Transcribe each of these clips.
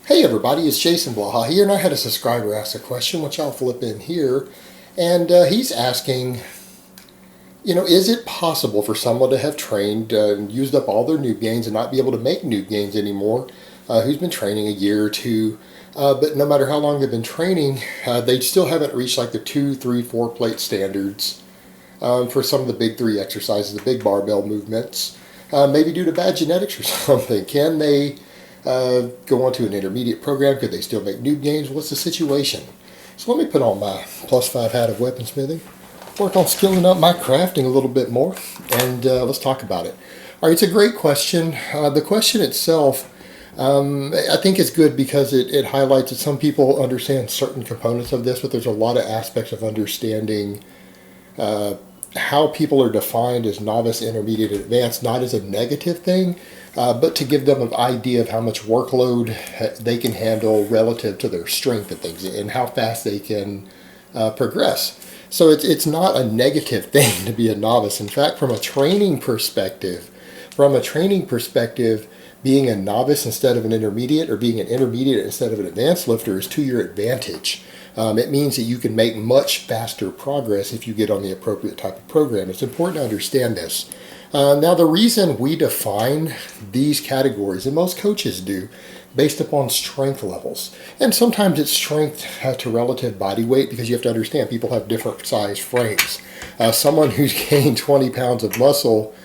Hey everybody, it's Jason Blaha here, and I had a subscriber ask a question, which I'll flip in here. And he's asking, is it possible for someone to have trained and used up all their noob gains and not be able to make noob gains anymore, who's been training a year or two, but no matter how long they've been training, they still haven't reached like the 2, 3, 4 plate standards for some of the big three exercises, the big barbell movements, maybe due to bad genetics or something. Can they go on to an intermediate program? Could they still make noob gains? What's the situation? So let me put on my +5 hat of weaponsmithing, work on skilling up my crafting a little bit more, and let's talk about it. All right, it's a great question. The question itself, I think is good because it highlights that some people understand certain components of this, but there's a lot of aspects of understanding how people are defined as novice, intermediate, and advanced, not as a negative thing, but to give them an idea of how much workload they can handle relative to their strength and things, and how fast they can progress. So it's not a negative thing to be a novice. In fact, from a training perspective, being a novice instead of an intermediate, or being an intermediate instead of an advanced lifter, is to your advantage. It means that you can make much faster progress if you get on the appropriate type of program. It's important to understand this. Now, the reason we define these categories, and most coaches do, based upon strength levels. And sometimes it's strength to relative body weight, because you have to understand people have different size frames. Someone who's gained 20 pounds of muscle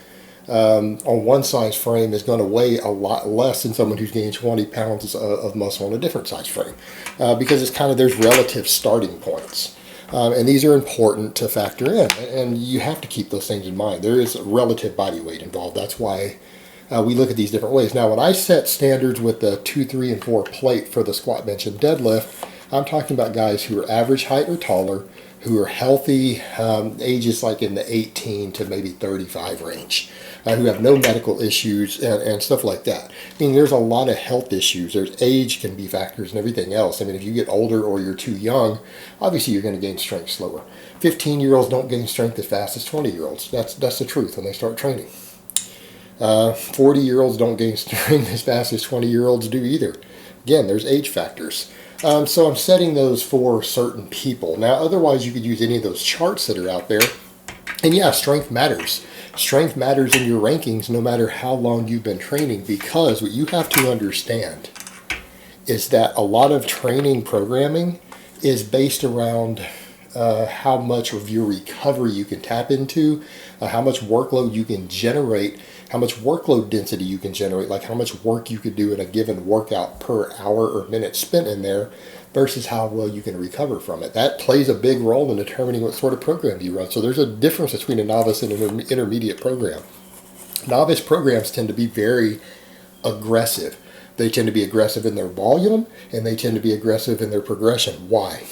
on one size frame is going to weigh a lot less than someone who's gained 20 pounds of muscle on a different size frame, because it's there's relative starting points. And these are important to factor in, and you have to keep those things in mind. There is relative body weight involved. That's why we look at these different ways. Now, when I set standards with the 2, 3, and 4 plate for the squat, bench, and deadlift, I'm talking about guys who are average height or taller, who are healthy, ages like in the 18 to maybe 35 range, who have no medical issues and stuff like that. I mean, there's a lot of health issues. There's age can be factors and everything else. I mean, if you get older or you're too young, obviously you're going to gain strength slower. 15-year-olds don't gain strength as fast as 20-year-olds. That's the truth when they start training. 40-year-olds don't gain strength as fast as 20-year-olds do either. Again, there's age factors. So I'm setting those for certain people. Now, otherwise, you could use any of those charts that are out there. And yeah, strength matters. Strength matters in your rankings no matter how long you've been training, because what you have to understand is that a lot of training programming is based around how much of your recovery you can tap into, how much workload you can generate, how much workload density you can generate, like how much work you could do in a given workout per hour or minute spent in there, versus how well you can recover from it. That plays a big role in determining what sort of program you run. So there's a difference between a novice and an intermediate program. Novice programs tend to be very aggressive. They tend to be aggressive in their volume, and they tend to be aggressive in their progression. Why?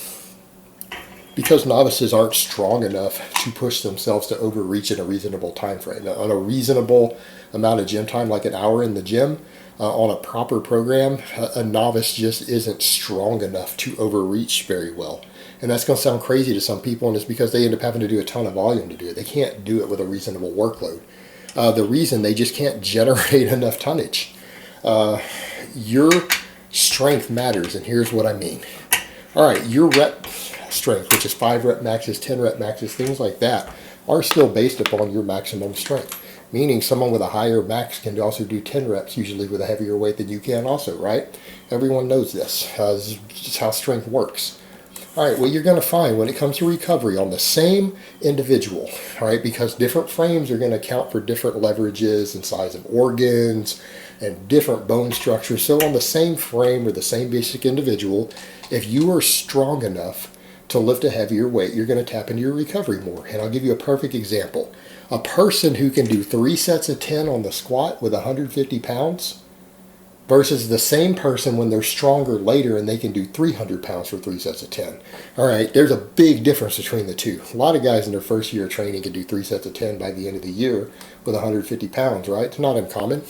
Because novices aren't strong enough to push themselves to overreach in a reasonable time frame. Now, on a reasonable amount of gym time, like an hour in the gym, on a proper program, a novice just isn't strong enough to overreach very well. And that's going to sound crazy to some people, and it's because they end up having to do a ton of volume to do it. They can't do it with a reasonable workload. The reason, they just can't generate enough tonnage. Your strength matters, and here's what I mean. All right, your rep strength, which is 5 rep maxes, 10 rep maxes, things like that, are still based upon your maximum strength. Meaning someone with a higher max can also do 10 reps, usually with a heavier weight than you can also, right? Everyone knows this. This is just how strength works. All right, what you're going to find when it comes to recovery on the same individual, all right, because different frames are going to account for different leverages and size of organs and different bone structures. So on the same frame or the same basic individual, if you are strong enough to lift a heavier weight, you're going to tap into your recovery more. And I'll give you a perfect example. A person who can do 3 sets of 10 on the squat with 150 pounds versus the same person when they're stronger later and they can do 300 pounds for 3 sets of 10. All right, there's a big difference between the two. A lot of guys in their first year of training can do 3 sets of 10 by the end of the year with 150 pounds, right? It's not uncommon.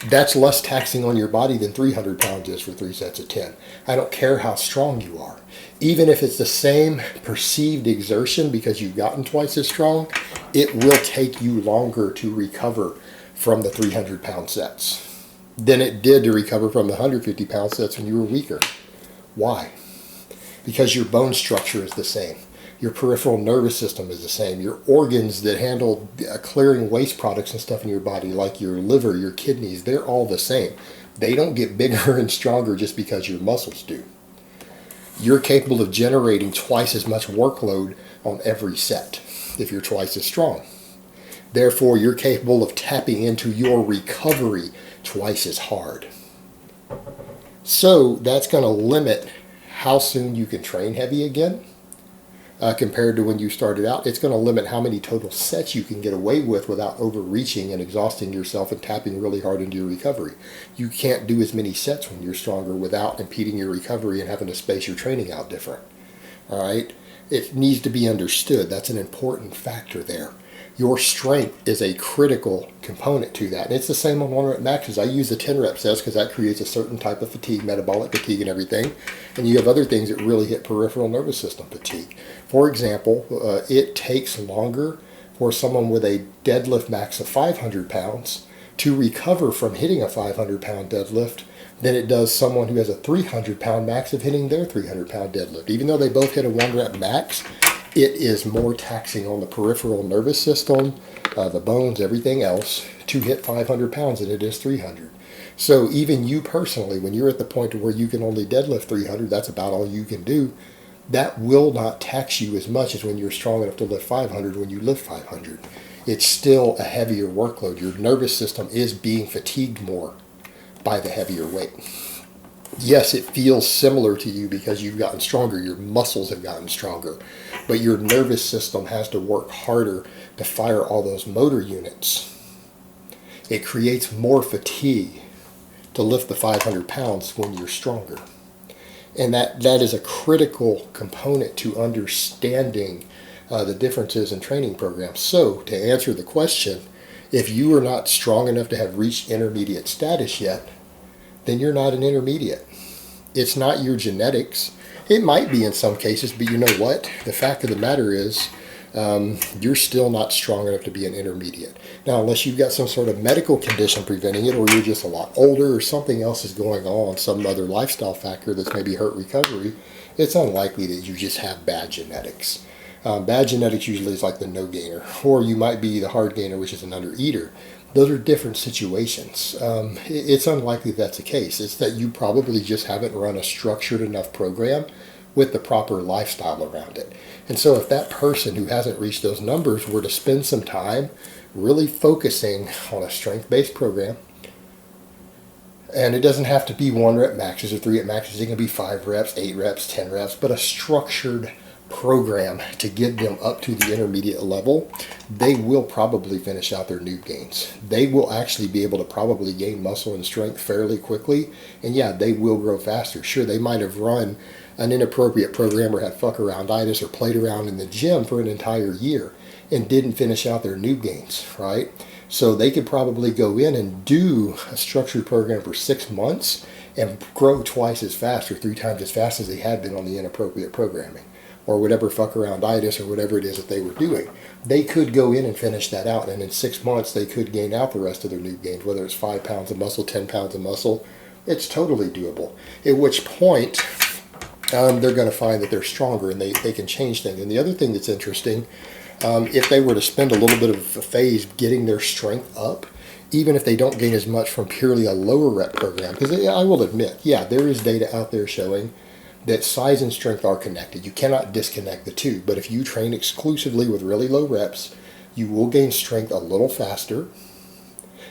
That's less taxing on your body than 300 pounds is for 3 sets of 10. I don't care how strong you are. Even if it's the same perceived exertion because you've gotten twice as strong, it will take you longer to recover from the 300-pound sets. than it did to recover from the 150 pound sets when you were weaker. Why? Because your bone structure is the same. Your peripheral nervous system is the same. Your organs that handle clearing waste products and stuff in your body, like your liver, your kidneys, they're all the same. They don't get bigger and stronger just because your muscles do. You're capable of generating twice as much workload on every set if you're twice as strong. Therefore, you're capable of tapping into your recovery twice as hard. So that's going to limit how soon you can train heavy again. Compared to when you started out, it's going to limit how many total sets you can get away with without overreaching and exhausting yourself and tapping really hard into your recovery. You can't do as many sets when you're stronger without impeding your recovery and having to space your training out different. All right? It needs to be understood. That's an important factor there. Your strength is a critical component to that. And it's the same on 1 rep maxes. I use the 10 rep sets because that creates a certain type of fatigue, metabolic fatigue and everything. And you have other things that really hit peripheral nervous system fatigue. For example, it takes longer for someone with a deadlift max of 500 pounds to recover from hitting a 500 pound deadlift than it does someone who has a 300 pound max of hitting their 300 pound deadlift. Even though they both hit a 1 rep max, it is more taxing on the peripheral nervous system, the bones, everything else, to hit 500 pounds than it is 300. So even you personally, when you're at the point where you can only deadlift 300, that's about all you can do, that will not tax you as much as when you're strong enough to lift 500 when you lift 500. It's still a heavier workload. Your nervous system is being fatigued more by the heavier weight. Yes, it feels similar to you because you've gotten stronger, your muscles have gotten stronger, but your nervous system has to work harder to fire all those motor units. It creates more fatigue to lift the 500 pounds when you're stronger. And that is a critical component to understanding the differences in training programs. So, to answer the question, if you are not strong enough to have reached intermediate status yet, then you're not an intermediate. It's not your genetics. It might be in some cases, but you know what? The fact of the matter is, you're still not strong enough to be an intermediate. Now, unless you've got some sort of medical condition preventing it, or you're just a lot older, or something else is going on, some other lifestyle factor that's maybe hurt recovery, it's unlikely that you just have bad genetics. Bad genetics usually is like the no gainer, or you might be the hard gainer, which is an under eater. Those are different situations. It's unlikely that's the case. It's that you probably just haven't run a structured enough program with the proper lifestyle around it. And so if that person who hasn't reached those numbers were to spend some time really focusing on a strength-based program, and it doesn't have to be 1 rep maxes or 3 rep maxes, it can be 5 reps, 8 reps, 10 reps, but a structured program to get them up to the intermediate level, they will probably finish out their Noob gains. They will actually be able to probably gain muscle and strength fairly quickly, and yeah, they will grow faster. Sure, they might have run an inappropriate program or had fuck-arounditis or played around in the gym for an entire year and didn't finish out their Noob gains, right? So they could probably go in and do a structured program for 6 months and grow twice as fast or 3 times as fast as they had been on the inappropriate programming, or whatever fuck-arounditis or whatever it is that they were doing. They could go in and finish that out, and in 6 months they could gain out the rest of their Noob gains, whether it's 5 pounds of muscle, 10 pounds of muscle. It's totally doable. At which point, they're going to find that they're stronger and they can change things. And the other thing that's interesting, if they were to spend a little bit of a phase getting their strength up, even if they don't gain as much from purely a lower rep program, because I will admit, yeah, there is data out there showing that size and strength are connected. You cannot disconnect the two. But if you train exclusively with really low reps, you will gain strength a little faster.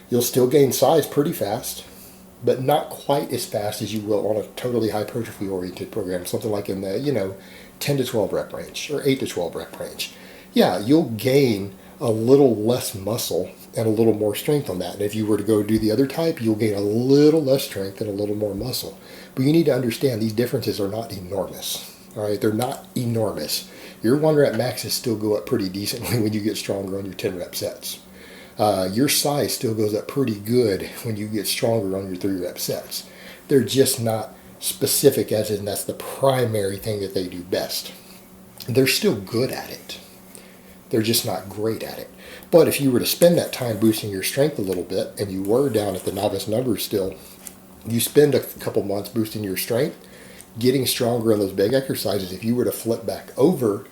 You'll still gain size pretty fast, but not quite as fast as you will on a totally hypertrophy oriented program, something like in the 10 to 12 rep range or 8 to 12 rep range. Yeah, you'll gain a little less muscle and a little more strength on that. And if you were to go do the other type, you'll gain a little less strength and a little more muscle. But you need to understand these differences are not enormous. All right, they're not enormous. Your 1 rep maxes still go up pretty decently when you get stronger on your 10 rep sets. Your size still goes up pretty good when you get stronger on your 3 rep sets. They're just not specific as in that's the primary thing that they do best. They're still good at it. They're just not great at it. But if you were to spend that time boosting your strength a little bit, and you were down at the novice numbers still, you spend a couple months boosting your strength, getting stronger on those big exercises. If you were to flip back over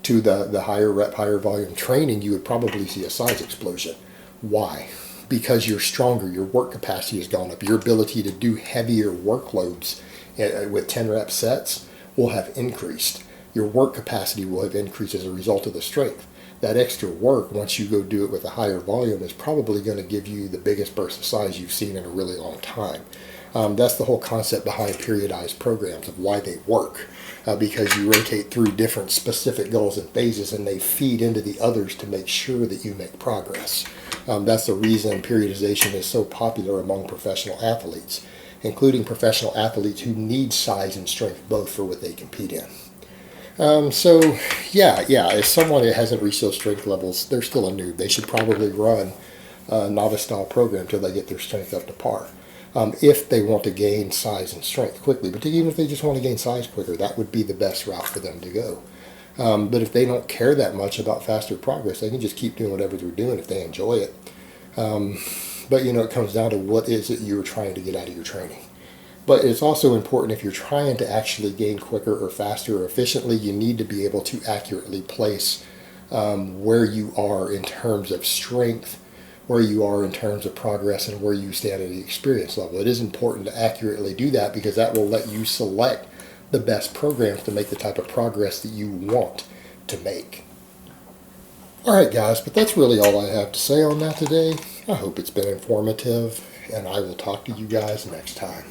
to the higher rep, higher volume training, you would probably see a size explosion. Why? Because you're stronger, your work capacity has gone up, your ability to do heavier workloads with 10 rep sets will have increased. Your work capacity will have increased as a result of the strength. That extra work, once you go do it with a higher volume, is probably going to give you the biggest burst of size you've seen in a really long time. That's the whole concept behind periodized programs, of why they work, because you rotate through different specific goals and phases, and they feed into the others to make sure that you make progress. That's the reason periodization is so popular among professional athletes, including professional athletes who need size and strength both for what they compete in. So, as someone that hasn't reached those strength levels, they're still a noob. They should probably run a novice-style program until they get their strength up to par. If they want to gain size and strength quickly. But even if they just want to gain size quicker, that would be the best route for them to go. But if they don't care that much about faster progress, they can just keep doing whatever they're doing if they enjoy it. But, it comes down to what is it you're trying to get out of your training. But it's also important, if you're trying to actually gain quicker or faster or efficiently, you need to be able to accurately place where you are in terms of strength, where you are in terms of progress, and where you stand at the experience level. It is important to accurately do that, because that will let you select the best programs to make the type of progress that you want to make. Alright guys, but that's really all I have to say on that today. I hope it's been informative, and I will talk to you guys next time.